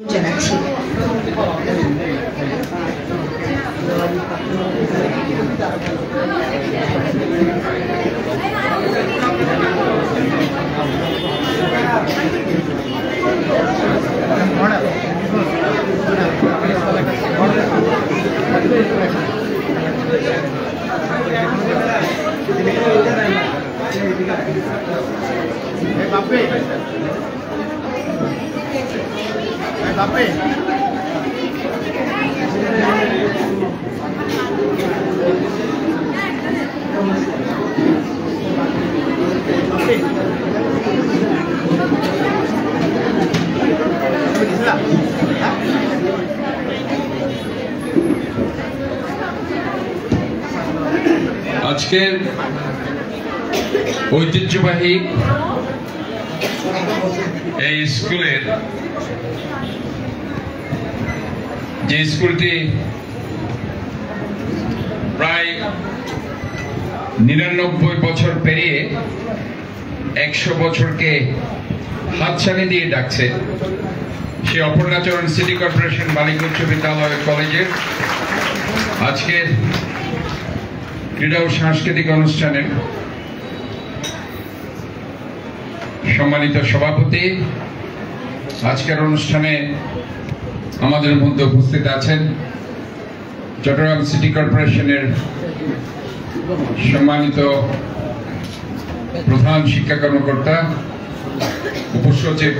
জানাচ্ছি। আজকের ঐতিহ্যবাহী এই স্কুলের যে স্কুলটি প্রায় 99 বছর পেরিয়ে 100 বছরকে হাতছানি দিয়ে ডাকছে, সে অপর্ণাচরণ সিটি কর্পোরেশন বালিকা উচ্চ বিদ্যালয় কলেজের আজকের ক্রীড়া ও সাংস্কৃতিক অনুষ্ঠানের সম্মানিত সভাপতি, আজকের অনুষ্ঠানে আমাদের মধ্যে উপস্থিত আছেন চট্টগ্রাম সিটি কর্পোরেশনের সম্মানিত প্রধান শিক্ষা কর্মকর্তা, উপসচিব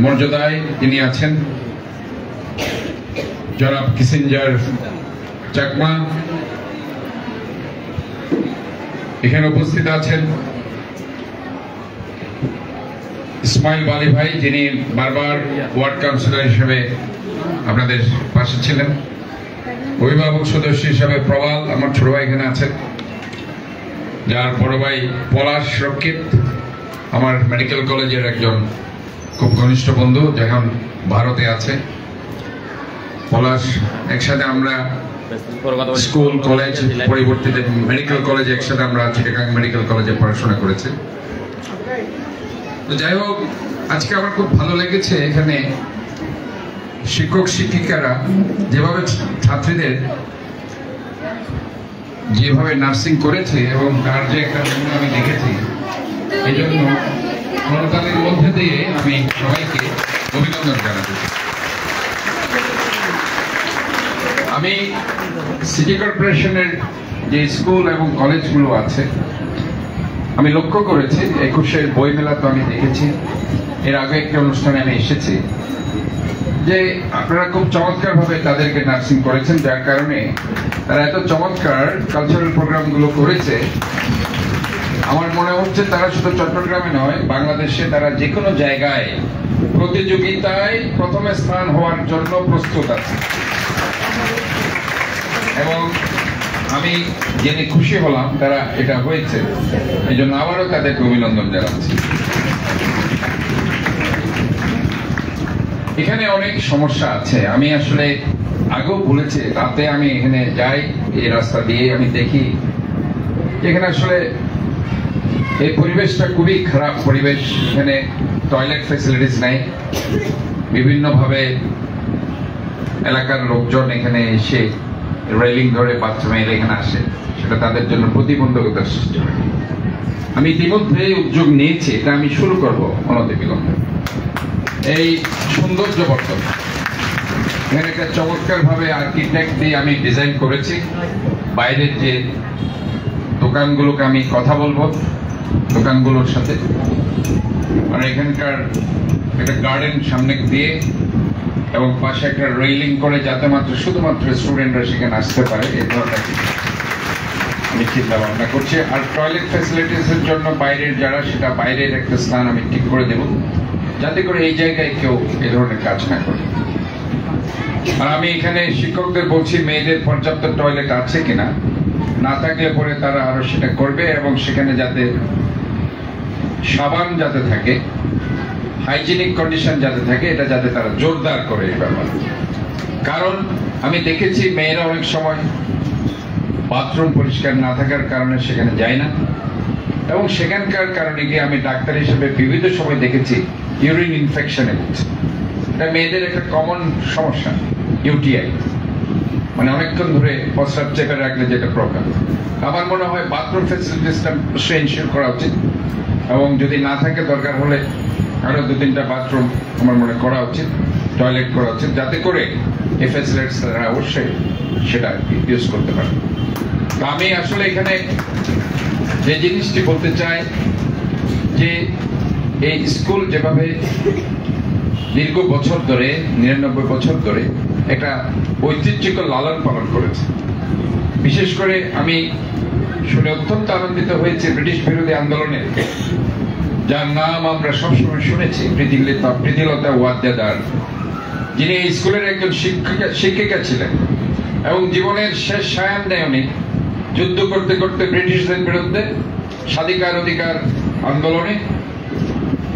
মর্যাদায় তিনি আছেন জনাব কিসেঞ্জার চাকমা। এখানে উপস্থিত আছেন ইসমাইল বালি ভাই, যিনি বারবার ওয়ার্ড কাউন্সিলর হিসেবে আপনাদের পাশে ছিলেন। অভিভাবক সদস্য হিসাবে প্রবাল, আমার ছোট ভাই এখানে আছেন, যার বড় ভাই পলাশ রক্ষিত আমার মেডিকেল কলেজের একজন খুব ঘনিষ্ঠ বন্ধু, যখন ভারতে আছে। পলাশ একসাথে আমরা স্কুল কলেজ পরিবর্তিত মেডিকেল কলেজ একসাথে আমরা চিটাগাং মেডিকেল কলেজে পড়াশোনা করেছি। তো যাই হোক, আজকে আমার খুব ভালো লেগেছে এখানে শিক্ষক শিক্ষিকারা যেভাবে ছাত্রীদের যেভাবে নার্সিং করেছে এবং তার যে একটা আমি দেখেছি, এই জন্য করতালির মধ্যে দিয়ে আমি সবাইকে অভিনন্দন জানাতে চাই। আমি সিটি কর্পোরেশনের যে স্কুল এবং কলেজগুলো আছে, আমি লক্ষ্য করেছি 21-এর বই মেলা তো আমি দেখেছি, এর আগে একটি অনুষ্ঠানে আমি এসেছি, যে আপনারা খুব চমৎকার ভাবে তাদেরকে নার্সিং করেছেন, যার কারণে তারা এত চমৎকার কালচারাল প্রোগ্রামগুলো করেছে। আমার মনে হচ্ছে তারা শুধু চট্টগ্রামে নয়, বাংলাদেশে তারা যে কোনো জায়গায় প্রতিযোগিতায় প্রথম স্থান হওয়ার জন্য প্রস্তুত আছে। এবং আমি জেনে খুশি হলাম তারা এটা হয়েছে, এই জন্য আবারও তাদেরকে অভিনন্দন জানাচ্ছি। এখানে অনেক সমস্যা আছে, আমি আসলে আগেও বলেছি, রাতে আমি এখানে যাই, এই রাস্তা দিয়ে আমি দেখি এখানে আসলে এই পরিবেশটা খুবই খারাপ পরিবেশ। এখানে টয়লেট ফ্যাসিলিটিস নাই, বিভিন্নভাবে এলাকার লোকজন এখানে এসে রেলিং ধরে বাচ্চা মেয়েরা এখানে আসে, সেটা তাদের জন্য প্রতিবন্ধকতার সৃষ্টি হয়। আমি ইতিমধ্যে উদ্যোগ নিয়েছি, এটা আমি শুরু করবো অনতিবিলম্বে। এই সৌন্দর্য বর্তন এখানে একটা চমৎকার ভাবে আর্কিটেক্ট দিয়ে আমি ডিজাইন করেছি। বাইরের যে দোকানগুলোকে আমি কথা বলবো দোকানগুলোর সাথে, আর এখানকার একটা গার্ডেন সামনে দিয়ে এবং পাশে একটা রেলিং করে, যাতে শুধুমাত্র স্টুডেন্টরা সেখানে আসতে পারে, এই ধরনের আমি চিন্তা ভাবনা করছি। আর টয়লেট ফ্যাসিলিটিস এর জন্য বাইরের যারা, সেটা বাইরের একটা স্থান আমি ঠিক করে দেব, যাতে করে এই জায়গায় কেউ এই ধরনের কাজ না করে। আর আমি এখানে শিক্ষকদের বলছি, মেয়েদের পর্যাপ্ত টয়লেট আছে কিনা, না থাকলে পরে তারা আরো সেটা করবে, এবং সেখানে যাতে সাবান যাতে থাকে, হাইজিনিক কন্ডিশন যাতে থাকে, এটা যাতে তারা জোরদার করে এই ব্যাপার। কারণ আমি দেখেছি মেয়েরা অনেক সময় বাথরুম পরিষ্কার না থাকার কারণে সেখানে যায় না, এবং সেখানকার কারণে গিয়ে আমি ডাক্তার হিসেবে বিবিধ সময় দেখেছি ইউরিন ইনফেকশনে ভুগছে। এটা মেয়েদের একটা কমন সমস্যা, ইউটিআই, মানে অনেকক্ষণ ধরে প্রস্রাব চেপে রাখলে যেটা প্রবলেম। আমার মনে হয় বাথরুম ফেসিলিটিসটা এনশিওর করা উচিত, এবং যদি না থাকে দরকার হলে আরো 2-3টা বাথরুম আমার মনে করা উচিত, টয়লেট করা উচিত, যাতে করে এই ফেসিলিটিস তারা অবশ্যই সেটা ইউজ করতে পারে। তো আমি আসলে এখানে যে জিনিসটি বলতে চাই যে এই স্কুল যেভাবে দীর্ঘ বছর ধরে 99 বছর ধরে একটা ঐতিহ্যকে লালন পালন করেছে। বিশেষ করে আমি শুনে অত্যন্ত আনন্দিত হয়েছে ব্রিটিশ বিরোধী আন্দোলনে, যার নাম আমরা সবসময় শুনেছি, প্রীতিলতা ওয়াদ্দেদার, যিনি এই স্কুলের একজন শিক্ষিকা ছিলেন এবং জীবনের শেষ সায়ান্নে উনি যুদ্ধ করতে করতে ব্রিটিশদের বিরুদ্ধে স্বাধিকার অধিকার আন্দোলনে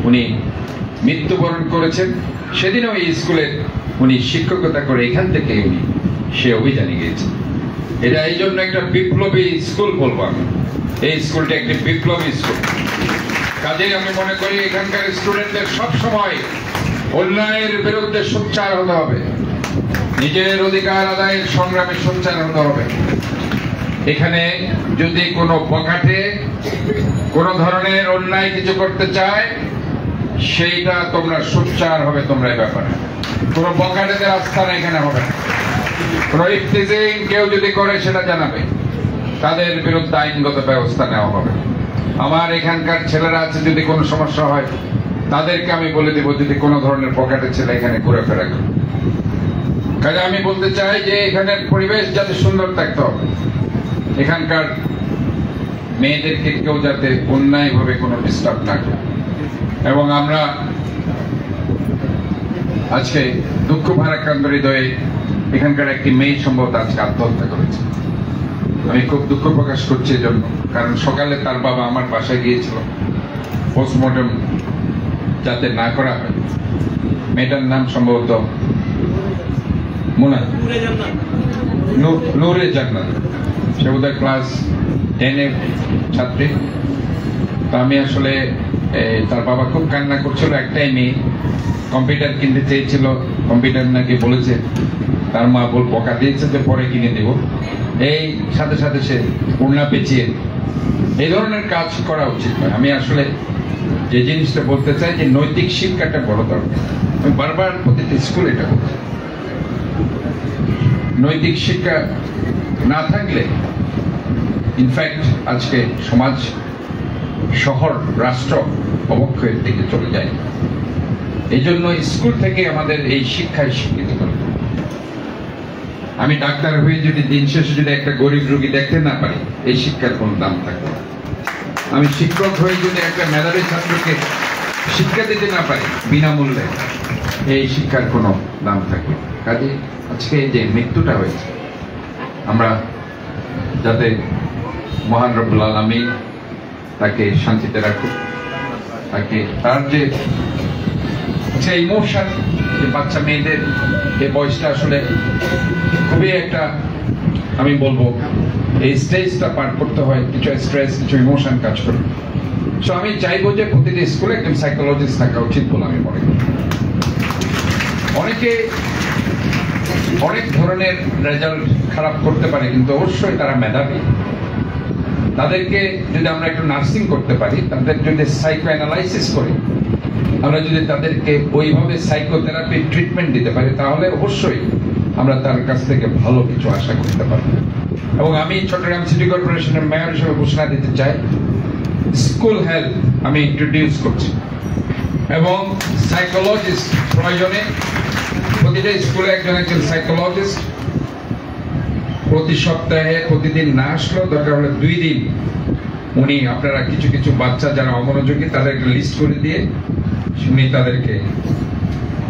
উনি মৃত্যুবরণ করেছেন। সেদিনও এই স্কুলে উনি শিক্ষকতা করে এখান থেকে উনি সে অভিযানে গিয়েছেন। এটা এই জন্য একটা বিপ্লবী স্কুল বলবো আমি, এই স্কুলটা একটি বিপ্লবী স্কুল। কাজেই আমি মনে করি এখানকার স্টুডেন্টদের সবসময় অন্যায়ের বিরুদ্ধে সোচ্চার হতে হবে, নিজের অধিকার আদায়ের সংগ্রামে সোচ্চার হতে হবে। এখানে যদি কোনো বখাটে কোন ধরনের অন্যায় কিছু করতে চায়, সেইটা তোমরা সোচ্চার হবে, তোমরা এই ব্যাপারে কোনো বখাটেদের আস্থান এখানে হবে না। কোন ইফতিজিং কেউ যদি করে সেটা জানাবে, তাদের বিরুদ্ধে আইনগত ব্যবস্থা নেওয়া হবে। আমার এখানকার ছেলেরা আছে, যদি কোনো সমস্যা হয় তাদেরকে আমি বলে দেব, যদি কোনো ধরনের পকেটে ছেলে এখানে ঘুরেফেরা করে। কাজে আমি বলতে চাই যে এখানের পরিবেশ যাতে সুন্দর থাকতে হবে, এখানকার মেয়েদেরকে কেউ যাতে অন্যায় ভাবে কোনো ডিস্টার্ব না করে। এবং আমরা আজকে দুঃখ ভারাক্রান্ত হৃদয়ে এখানকার একটি মেয়ে সম্ভবত আজকে আত্মহত্যা করেছে। আমি খুব দুঃখ প্রকাশ করছি এই জন্য, কারণ সকালে তার বাবা আমার বাসায় গিয়েছিল পোস্টমর্টম যাতে না করা হয়। মেয়েটার নাম সম্ভবত নূরে জান্নাত, সে বোধহয় ক্লাস 10-এর ছাত্রী। তো আমি আসলে তার বাবা খুব কান্না করছিল, একটাই মেয়ে, কম্পিউটার কিনতে চেয়েছিল, কম্পিউটার নাকি বলেছে তার মা বকা দিয়েছে যে পরে কিনে দেব, এই সাথে সাথে সে ওড়না পেঁচিয়ে। এই ধরনের কাজ করা উচিত নয়। আমি আসলে যে জিনিসটা বলতে চাই যে নৈতিক শিক্ষাটা বড় দরকার। আমি বারবার প্রতিটি স্কুল এটা বলছি, নৈতিক শিক্ষা না থাকলে ইনফ্যাক্ট আজকে সমাজ, শহর, রাষ্ট্র অবক্ষয়ের দিকে চলে যায়। এই জন্য স্কুল থেকে আমাদের এই শিক্ষায় শিক্ষিত করতে হবে। আমি ডাক্তার হয়ে যদি দিন শেষে যদি একটা গরিব রোগী দেখতে না পারি, এই শিক্ষার কোনো দাম থাকবে না। আমি শিক্ষক হয়ে যদি একটা মেধাবী ছাত্রকে শিক্ষা দিতে না পারি বিনামূল্যে, এই শিক্ষার কোনো দাম থাকবে না। কাজে আজকে যে মৃত্যুটা হয়েছে, আমরা যাতে মহান রব্বুল আলামিন তাকে শান্তিতে রাখুক, তাকে তার যে ইমোশন, যে বাচ্চা মেয়েদের এই বয়সটা আসলে খুবই একটা, আমি বলবো এই স্টেজটা পার করতে হয়, কিছু স্ট্রেস, কিছু ইমোশন কাজ করে। সো আমি চাইবো যে প্রতিটি স্কুলে একজন সাইকোলজিস্ট থাকা উচিত বলে আমি মনে করি। অনেকে অনেক ধরনের রেজাল্ট খারাপ করতে পারে, কিন্তু অবশ্যই তারা মেধাবী। তাদেরকে যদি আমরা একটু নার্সিং করতে পারি, তাদের যদি সাইকো অ্যানালাইসিস করি, আমরা যদি তাদেরকে ওইভাবে সাইকোথেরাপি ট্রিটমেন্ট দিতে পারি, তাহলে অবশ্যই আমরা তার কাছ থেকে ভালো কিছু আশা করতে পারবো। এবং আমি চট্টগ্রাম সিটি কর্পোরেশনের মেয়র হিসেবে ঘোষণা দিতে চাই, স্কুল হেলথ আমি ইন্ট্রোডিউস করছি, এবং সাইকোলজিস্ট প্রয়োজনে প্রতিটা স্কুলে একজন সাইকোলজিস্ট প্রতি সপ্তাহে, প্রতিদিন না আসলেও দরকার হলে 2 দিন উনি, আপনারা কিছু কিছু বাচ্চা যারা অমনোযোগী তাদেরকে লিস্ট করে দিয়ে উনি তাদেরকে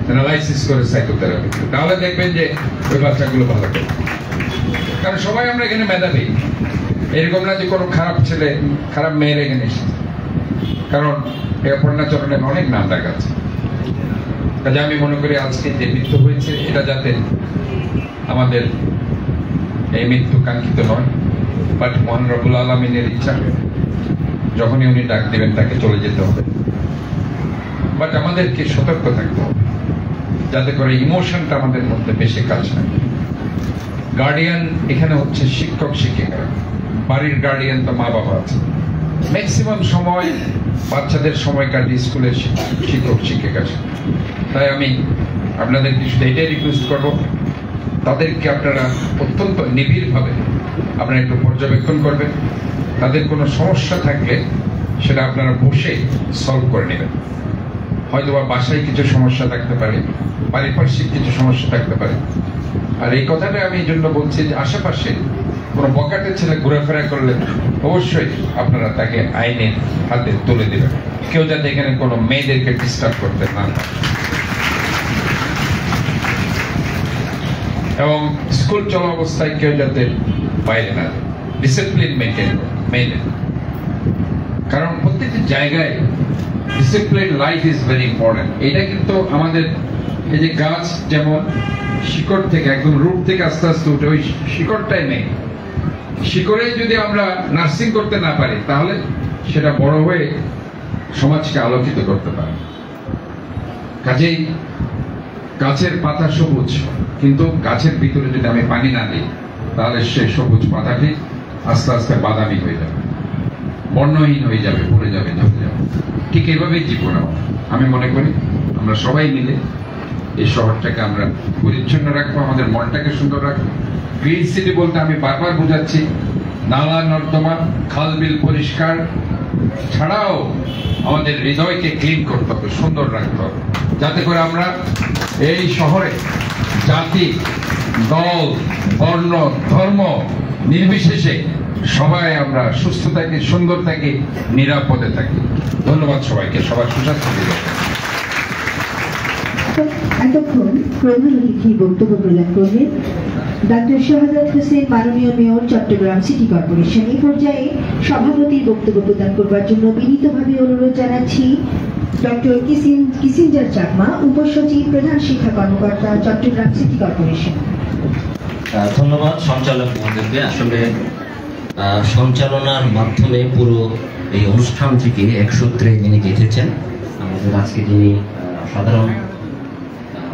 অ্যানালাইসিস করে সাইকোথেরাপি, তাহলে দেখবেন যে ওই বাচ্চাগুলো ভালো করে। কারণ সবাই আমরা এখানে মেধাবী, এরকম না যে কোনো খারাপ ছেলে খারাপ মেয়ের এখানে এসেছে, কারণ পণ্যাচরণের অনেক নাম দেখাচ্ছে। কাজে আমি মনে করি আজকে যে মৃত্যু হয়েছে, এটা যাতে আমাদের এই মৃত্যু কাঙ্ক্ষিত নয়, বাট মহান রব্বুল আলামিনের ইচ্ছা, যখনই উনি ডাক দিবেন তাকে চলে যেতে হবে। বাট আমাদেরকে সতর্ক থাকতে হবে, যাতে করে ইমোশনটা আমাদের মধ্যে বেশি কাজ হয়। গার্ডিয়ান এখানে হচ্ছে শিক্ষক শিক্ষিকারা, বাড়ির গার্ডিয়ান তো মা বাবা আছে। ম্যাক্সিমাম সময় বাচ্চাদের সময় কাটে স্কুলের শিক্ষক শিক্ষিকা। তাই আমি আপনাদেরকে শুধু এটাই রিকোয়েস্ট করবো, তাদেরকে আপনারা অত্যন্ত নিবিড়ভাবে আপনারা একটু পর্যবেক্ষণ করবেন। তাদের কোনো সমস্যা থাকলে সেটা আপনারা বসে সলভ করে নেবেন। হয়তো বা বাসায় কিছু সমস্যা থাকতে পারে, পারিপার্শ্বিক কিছু সমস্যা থাকতে পারে। আর এই কথাটা আমি এই জন্য বলছি যে আশেপাশে কোনো বকাটে ছেলে ঘোরাফেরা করলে অবশ্যই আপনারা তাকে আইনের হাতে তুলে দেবেন। কেউ যাতে এখানে কোনো মেয়েদেরকে ডিস্টার্ব করতে না পারে। এবং স্কুল চলা অবস্থায় কেউ যাতে বাইরে না, ডিসিপ্লিন মেনটেন মেনে। কারণ প্রত্যেকটি জায়গায় discipline life is very important. এটা কিন্তু আমাদের এই যে গাছ যেমন শিকড় থেকে একদম রুট থেকে আস্তে আস্তে উঠে, ওই শিকড়টাই নেই। শিকড়ে যদি আমরা নার্সিং করতে না পারি তাহলে সেটা বড় হয়ে সমাজকে আলোকিত করতে পারে। কাজেই গাছের পাতা সবুজ, কিন্তু গাছের ভিতরে যদি আমি পানি না দিই তাহলে সে সবুজ পাতাটি আস্তে আস্তে বাদামি হয়ে যাবে, বর্ণহীন হয়ে যাবে, পড়ে যাবে, ঝরে যাবে। ঠিক এইভাবেই জীবন। আমি মনে করি আমরা সবাই মিলে এই শহরটাকে আমরা পরিচ্ছন্ন রাখবো, আমাদের মনটাকে সুন্দর রাখবো। গ্রিন সিটি বলতে আমি বারবার বোঝাচ্ছি নালা নর্দমা খাল বিল পরিষ্কার ছাড়াও আমাদের হৃদয়কে ক্লিন করতে হবে, সুন্দর রাখতে হবে, যাতে করে আমরা এই শহরে জাতি, দল, বর্ণ, ধর্ম নির্বিশেষে সবাই আমরা সুস্থ থাকি, সুন্দর থাকি, নিরাপদে থাকি। ধন্যবাদ সবাইকে, সবার সুস্বাস্থ্য দিবে। এতক্ষণ প্রধান অতিথি বক্তব্য প্রদান করবেন ডক্টর শাহাদাত হোসেন, মাননীয় মেয়র, চট্টগ্রাম সিটি কর্পোরেশন। এই পর্যায়ে সভাপতির বক্তব্য প্রদান করবার জন্য বিনীতভাবে অনুরোধ জানাচ্ছি ডক্টর কিসিঞ্জার চাকমা, উপসচিব, প্রধান শিক্ষা কর্মকর্তা, চট্টগ্রাম সিটি কর্পোরেশন। ধন্যবাদ সঞ্চালক মহোদয়কে। আসলে সঞ্চালনার মাধ্যমে পুরো এই অনুষ্ঠানটিকে এক সূত্রে যিনি গেঁথেছেন, আমাদের আজকে যিনি সাধারণ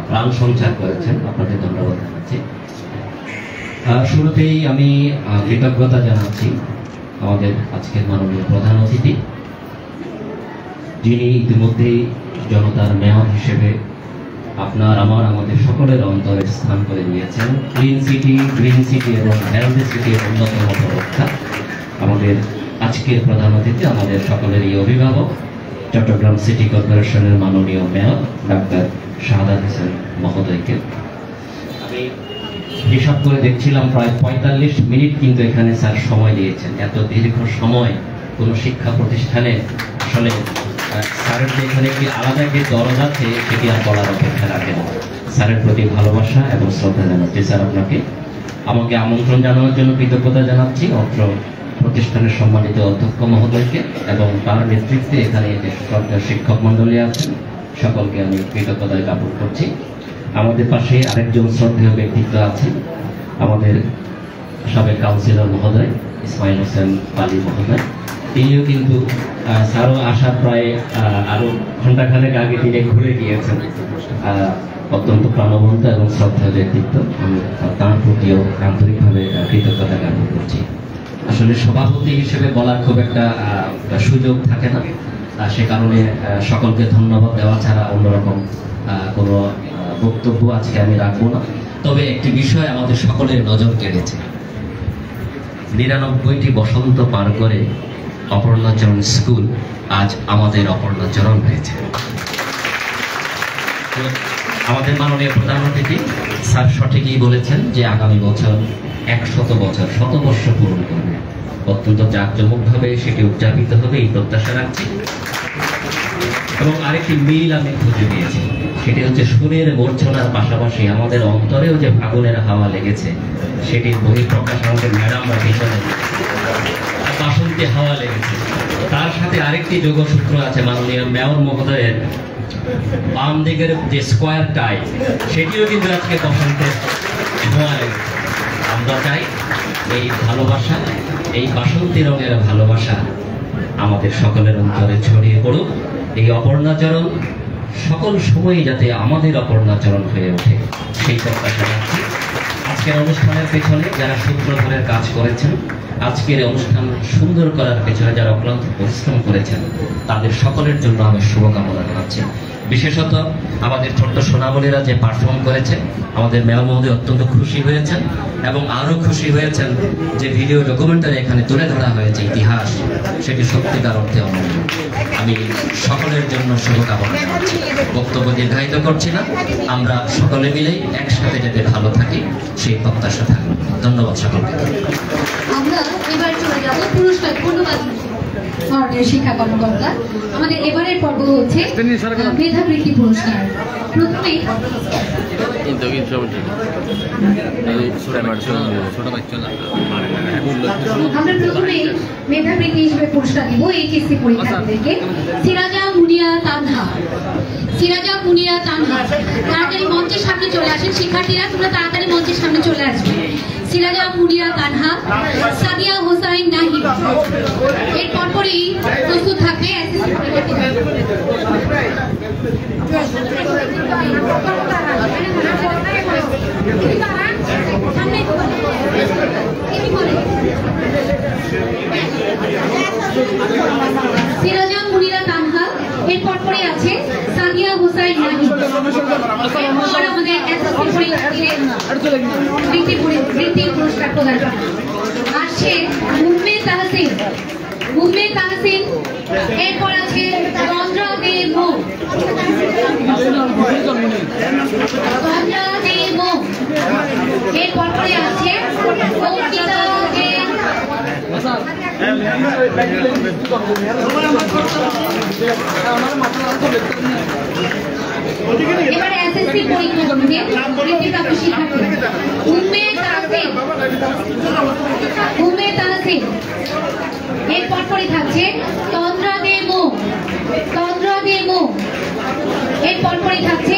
প্রাণ সঞ্চার করেছেন, আপনাকে ধন্যবাদ জানাচ্ছি। শুরুতেই আমি কৃতজ্ঞতা জানাচ্ছি আমাদের আজকের মাননীয় প্রধান অতিথি, যিনি ইতিমধ্যেই জনতার মেয়র হিসেবে আপনার আমাদের সকলের অন্তরে স্থান করে নিয়েছেন। ক্লিন সিটি, গ্রিন সিটি এবং হেলদি সিটির অন্যতম প্রবক্তা আমাদের আজকের প্রধান অতিথি, আমাদের সকলেরই অভিভাবক, চট্টগ্রাম সিটি কর্পোরেশনের মাননীয় মেয়র ডাক্তার শাহাদাত হোসেন মহোদয়কে। আমি হিসাব করে দেখছিলাম প্রায় 45 মিনিট কিন্তু এখানে স্যার সময় দিয়েছেন। এত দীর্ঘ সময় কোনো শিক্ষা প্রতিষ্ঠানে আসলে স্যারের যে এখানে একটি আলাদা একটি দরদ আছে সেটি আর বলার অপেক্ষা রাখে না। স্যারের প্রতি ভালোবাসা এবং শ্রদ্ধা জানাচ্ছি। স্যার আপনাকে, আমাকে আমন্ত্রণ জানানোর জন্য কৃতজ্ঞতা জানাচ্ছি অত্র প্রতিষ্ঠানের সম্মানিত অধ্যক্ষ মহোদয়কে এবং তার নেতৃত্বে এখানে যে সকল শিক্ষক মন্ডলী আছেন সকলকে আমি কৃতজ্ঞতা জ্ঞাপন করছি। আমাদের পাশে আরেকজন শ্রদ্ধেয় ব্যক্তিত্ব আছেন, আমাদের সাবেক কাউন্সিলর মহোদয় ইসমাইল হোসেন পালি মহোদয়। তিনিও কিন্তু স্যারও আসার প্রায় আরো ঘন্টাখানেক আগে তিনি ঘুরে গিয়েছেন। অত্যন্ত প্রাণবন্ত এবং শ্রদ্ধেয় ব্যক্তিত্ব, আমি তার প্রতিও আন্তরিকভাবে কৃতজ্ঞতা জ্ঞাপন করছি। আসলে সভাপতি হিসেবে বলার খুব একটা সুযোগ থাকে না, সে কারণে সকলকে ধন্যবাদ দেওয়া ছাড়া অন্যরকম কোনো বক্তব্য আজকে আমি রাখবো না। তবে একটি বিষয় আমাদের সকলের নজর কেড়েছে। 99টি বসন্ত পার করে অপর্ণাচরণ স্কুল আজ আমাদের অপর্ণাচরণ হয়েছে। আমাদের মাননীয় প্রধান অতিথি স্যার সঠিকই বলেছেন যে আগামী বছর 100 বছর, 100 বর্ষ পূরণ করবে। অত্যন্ত জাঁকজমকভাবে সেটি উদযাপিত হবে এই প্রত্যাশা রাখছি। এবং আরেকটি মিল আমি খুঁজে পেয়েছি, সেটি হচ্ছে সুরের মূর্ছনার পাশাপাশি আমাদের অন্তরেও যে ফাগুনের হাওয়া লেগেছে সেটির বহিঃপ্রকাশ আমাদের ম্যাডামরা পিছনে বাসন্তী হাওয়া লেগেছে। তার সাথে আরেকটি যোগসূত্র আছে, মাননীয় মেয়র মহোদয়ের বাম দিকের যে স্কোয়ার টাই সেটিও কিন্তু আজকে বসন্তের ছোঁয়া লেগেছে। আমরা চাই এই ভালোবাসা, এই বাসন্তী রঙের ভালোবাসা আমাদের সকলের অন্তরে ছড়িয়ে পড়ুক। এই অপর্ণাচরণ সকল সময়ে যাতে আমাদের অপর্ণাচরণ হয়ে ওঠে সেই প্রত্যাশা রাখছি। আজকের অনুষ্ঠানের পেছনে যারা সূত্রধরের কাজ করেছেন, আজকের অনুষ্ঠান সুন্দর করার পেছনে যারা অক্লান্ত পরিশ্রম করেছেন, তাদের সকলের জন্য আমি শুভকামনা জানাচ্ছি। বিশেষত আমাদের ছোট্ট সোনাবলীরা যে পারফর্ম করেছে, আমাদের মেয়র মহোদয় অত্যন্ত খুশি হয়েছেন এবং আরো খুশি হয়েছেন যে ভিডিও ডকুমেন্টারি এখানে তুলে ধরা হয়েছে ইতিহাস, সেটি সত্যিকার অর্থে অনন্য। আমি সকলের জন্য শুভকামনা জানাচ্ছি। বক্তব্য দীর্ঘায়িত করছি না, আমরা সকলে মিলেই একসাথে যাতে ভালো থাকি সেই প্রত্যাশা থাকবে। ধন্যবাদ সকলকে। আমরা এবার চলে যাব পুরস্কার। ধন্যবাদ মাননীয় শিক্ষা কর্মকর্তা। আমাদের এবারের পর্ব হচ্ছে মেধাবৃত্তি পুরস্কার। প্রথমে আমরা প্রথমে মেধাবৃত্তি হিসেবে পুরস্কার দিব এইচএসসি পরীক্ষার্থীদেরকে। সিরাজা মুনিয়া তানহা। সিরাজা মুনিয়া তানহা তাড়াতাড়ি মঞ্চের সামনে চলে আসেন। শিক্ষার্থীরা তোমরা তাড়াতাড়ি মঞ্চের সামনে চলে আসবে। সিরাজা মুনিয়া তানহা, সাদিয়া হোসাইন নাহিদ। এর পরপরই প্রস্তুত থাকবে সিরাজা মুনিরা তানহা। এর পরপরই আছে সাদিয়া হোসাইন নাহিদ। আমাদের এসএসসি পরীক্ষার্থীদের বৃত্তি পুরস্কার প্রদান আসছে মুম্মে তাহসিন। মুম্মে তাহসিন। এরপর আছে তন্দ্রা দে মো। তন্দ্রা দে মো। এর পরপরই আছে অঙ্কিতা দে। এবারে এসএসসি পরীক্ষার্থীদের বৃত্তিপ্রাপ্ত শিক্ষার্থী মুম্মে তাহসিন। মুম্মে তাহসিন। এর পরপরই থাকছে তন্দ্রা দে মো। তন্দ্রা দে মো। এর পরপরই থাকছে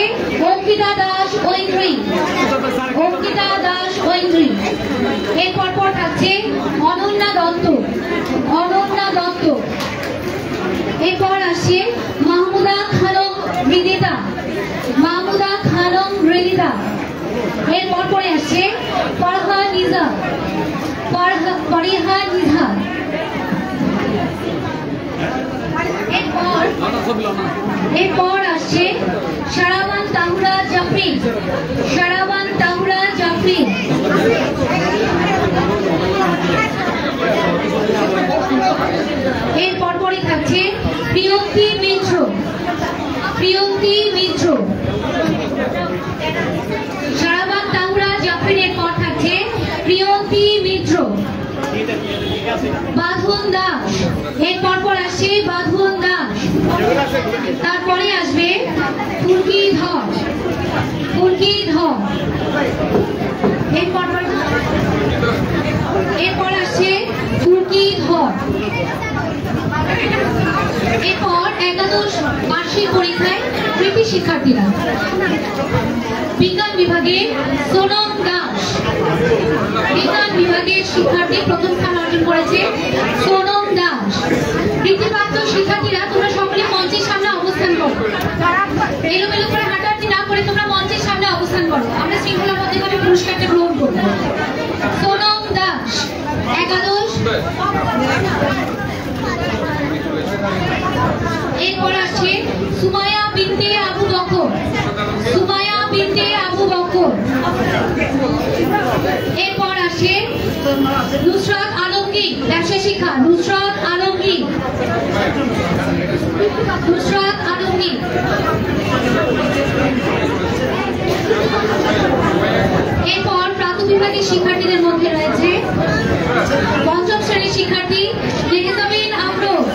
অঙ্কিতা দাস ঐন্দ্রী। অঙ্কিতা দাস ঐন্দ্রী। এর পরপর থাকছে অনন্যা দত্ত। অনন্যা দত্ত। এরপর আসছে মাহমুদা খানম মৃদিতা। মাহমুদা খানম মৃদিতা। এর পরপরে আসছে ফারহা নিজা। ফারিহা নিজা। এরপর আসছে শারাবান তাহুরা জাফরি। শারাবান তাহুরা জাফরি। এর পরপরই থাকছে প্রিয়ঙ্কি মিত্র। প্রিয়ঙ্কি মিত্র। শারাবান তাহুরা জাফরির পর থাকছে প্রিয়ঙ্কি মিত্র। বাঁধন দাস। এর পরপর আসছে বাঁধন দাস। তারপরে আসবে ফুলকি ধর। ফুলকি ধর। এরপর আসছে ফুলকি ধর। এরপর একাদশ বার্ষিক পরীক্ষায় কৃতি শিক্ষার্থীরা বিজ্ঞান বিভাগে সোনম দাস। বিজ্ঞান বিভাগের শিক্ষার্থী প্রথম স্থান অর্জন করেছে সোনম দাস। বৃত্তিপ্রাপ্ত শিক্ষার্থীরা তোমরা সকলে মঞ্চের সামনে অবস্থান করো। এলোমেলো করে হাঁটাহাঁটি না করে তোমরা মঞ্চের সামনে অবস্থান করো। আমরা শৃঙ্খলাবদ্ধভাবে পুরস্কারটা গ্রহণ করব। সোনম দাস একাদশ। এরপর আসছে সুমায়া বিনতে আবু বকর। সুমায়া বিনতে আবু বকর। এরপর আসছে নুসরাত আলমগীর। ব্যবসা শিক্ষা নুসরাত আলমগীর। নুসরাত আলমগীর। এরপর প্রাথমিক বিভাগের শিক্ষার্থীদের মধ্যে রয়েছে পঞ্চম শ্রেণীর শিক্ষার্থী লেহেজাবিন আফরোজ।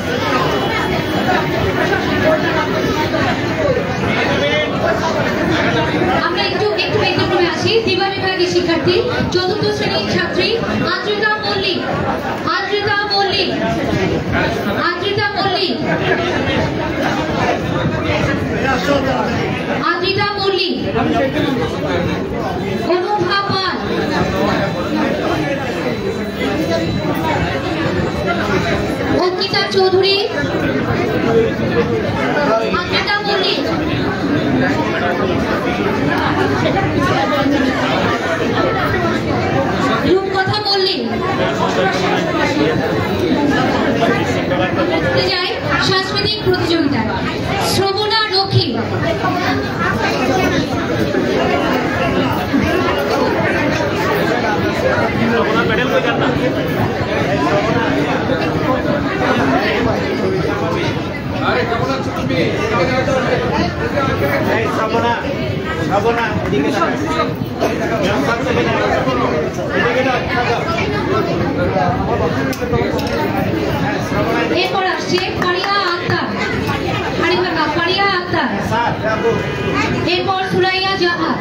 আমরা একটু ব্যতিক্রমে আসি। দিবা বিভাগের শিক্ষার্থী চতুর্থ শ্রেণীর ছাত্রী আদ্রিতা মল্লিক। আদ্রিতা মল্লিক। আদ্রিতা মল্লিক। আদ্রিতা মল্লিক। অনুভা পাল। অঙ্কিতা চৌধুরী। আদ্রিতা মল্লিক। রূপকথা বললে যায় সাংস্কৃতিক প্রতিযোগিতা শ্রবণা রক্ষী এরপর আসছে ফারিয়া আক্তার ফারিয়া আক্তার এরপর সুরাইয়া জাহান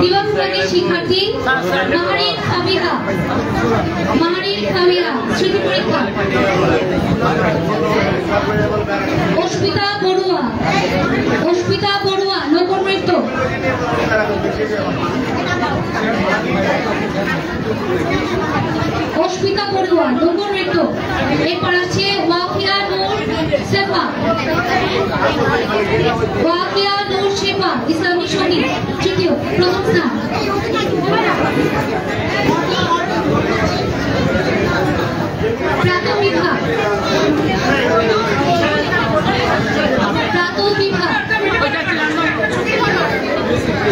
বিভাগের শিক্ষার্থী মাহারির খাবিরা স্মৃতি পরীক্ষা অস্মিতা বড়ুয়া লোকনৃত্য এরপর আছে ওয়াকিয়া নূর শেফা ইসলামী সঙ্গীত তৃতীয় প্রথম স্থান প্রাতঃ বিভাগ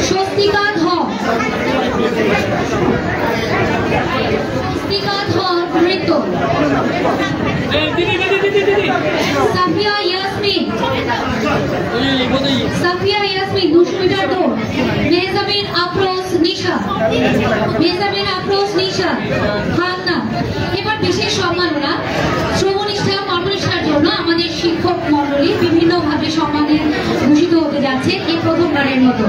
স্বস্তিকা ধর নৃত্য সাফিয়া ইয়াসমিন 200 মিটার দৌড় মেহজাবিন আফরোজ নিশা হান্না। এবার বিশেষ সম্মাননা শ্রমনিষ্ঠা কর্মনিষ্ঠার জন্য আমাদের শিক্ষক মণ্ডলী বিভিন্নভাবে সম্মানে ভূষিত হতে যাচ্ছে এই প্রথমবারের মতো।